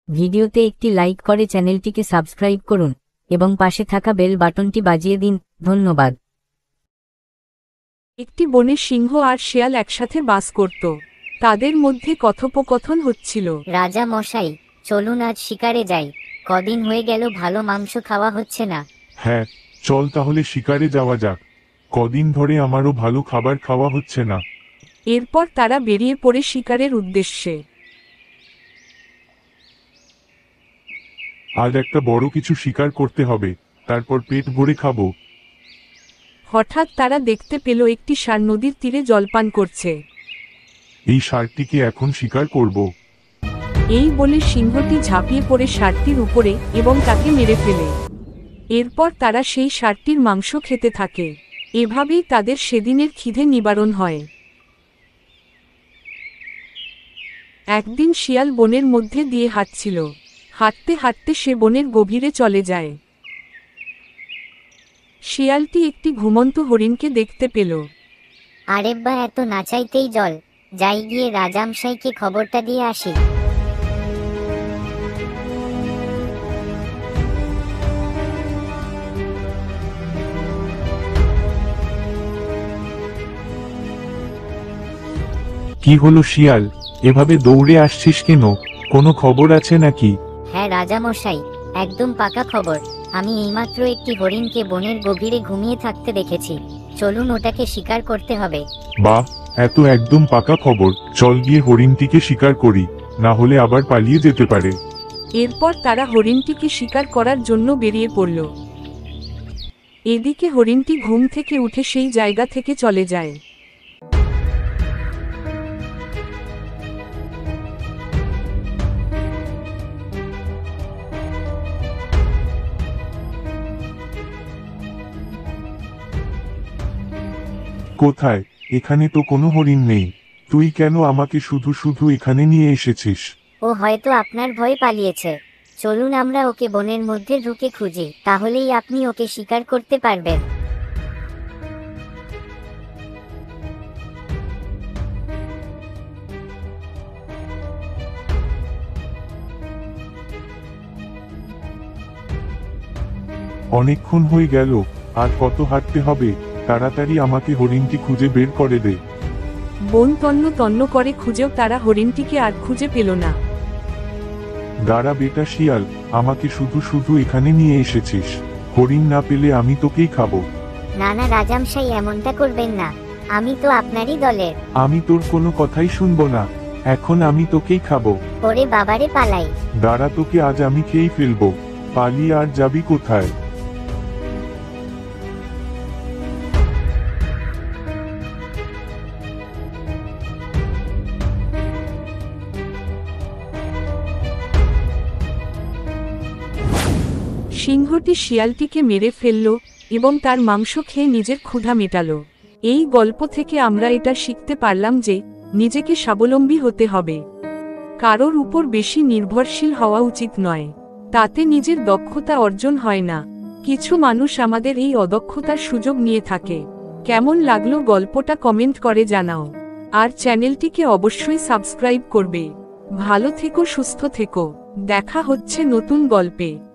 ভিডিওতে একটি লাইক করে চ্যানেলটিকে সাবস্ক্রাইব করুন এবং পাশে থাকা বেল বাটনটি বাজিয়ে দিন। ধন্যবাদ। একটি বনে সিংহ আর শেয়াল একসাথে বাস করত। তাদের মধ্যে কথোপকথন হচ্ছিল। রাজা মশাই, চলুন আজ শিকারে যাই। কদিন হয়ে গেল ভালো মাংস খাওয়া হচ্ছে না। হ্যাঁ, চল তাহলে শিকারে যাওয়া যাক। কদিন ধরে আমারও ভালো খাবার খাওয়া হচ্ছে না। এরপর তারা বেরিয়ে পড়ে শিকারের উদ্দেশ্যে। আজ একটা বড় কিছু শিকার করতে হবে, তারপর পেট ভরে খাবো। হঠাৎ তারা দেখতে পেল একটি ষাঁড় নদীর তীরে জলপান করছে। এই ষাঁড়টিকে এখন শিকার করব। এই বলে সিংহটি ঝাঁপিয়ে পড়ে ষাঁড়টির উপরে এবং তাকে মেরে ফেলে। এরপর তারা সেই ষাঁড়টির মাংস খেতে থাকে। এভাবেই তাদের সেদিনের খিদে নিবারণ হয়। একদিন শিয়াল বনের মধ্যে দিয়ে হাঁটছিল। হাঁটতে হাঁটতে সে বনের গভীরে চলে যায়। শিয়ালটি একটি ঘুমন্ত হরিণকে দেখতে পেল। আরেব্বা, এত না চাইতেই জল, যাই গিয়ে রাজামশাইকে খবরটা দিয়ে আসি। কি হলো শিয়াল, এভাবে দৌড়ে আসছিস কেন? কোনো খবর আছে নাকি? হ্যাঁ রাজামশাই, একদম পাকা খবর। আমি এইমাত্র একটি হরিণকে বনের গভীরে ঘুমিয়ে থাকতে দেখেছি। চলুন ওটাকে শিকার করতে হবে। বাহ, এত একদম পাকা খবর। চল গিয়ে হরিণটিকে শিকার করি, না হলে আবার পালিয়ে যেতে পারে। এরপর তারা হরিণটিকে শিকার করার জন্য বেরিয়ে পড়ল। এদিকে হরিণটি ঘুম থেকে উঠে সেই জায়গা থেকে চলে যায়। কোথায়? এখানে তো কোনো হরিণ নেই। তুই কেন আমাকে শুধু শুধু এখানে নিয়ে এসেছিস? ও হয়তো আপনার ভয়ে পালিয়েছে। চলুন আমরা ওকে বনের মধ্যে ঢুকে খুঁজি, তাহলেই আপনি ওকে শিকার করতে পারবেন। অনেকক্ষণ হয়ে গেল, আর কত হাঁটতে হবে? তাড়াতাড়ি আমাকে হরিণটি খুঁজে বের করে দে। বন তন্ন তন্ন করে খুঁজেও তারা হরিণটিকে আর খুঁজে পেল না। দাঁড়া বেটা শিয়াল, আমাকে শুধু শুধু এখানে নিয়ে এসেছিস। হরিণ না পেলে আমি তোকেই খাবো। না না রাজামশাই, এমনটা করবেন না। আমি তো আপনারই দলের। আমি তোর কোনো কথাই শুনবো না। এখন আমি তোকেই খাবো। ওরে বাবারে, পালাই। দাঁড়া, তোকে আজ আমি খেয়েই ফেলবো। পালিয়ে আর যাবি কোথায়? সিংহটি শিয়ালটিকে মেরে ফেলল এবং তার মাংস খেয়ে নিজের ক্ষুধা মেটাল। এই গল্প থেকে আমরা এটা শিখতে পারলাম যে নিজেকে স্বাবলম্বী হতে হবে। কারোর উপর বেশি নির্ভরশীল হওয়া উচিত নয়। তাতে নিজের দক্ষতা অর্জন হয় না। কিছু মানুষ আমাদের এই অদক্ষতার সুযোগ নিয়ে থাকে। কেমন লাগলো গল্পটা কমেন্ট করে জানাও। আর চ্যানেলটিকে অবশ্যই সাবস্ক্রাইব করবে। ভালো থেকো, সুস্থ থেকো। দেখা হচ্ছে নতুন গল্পে।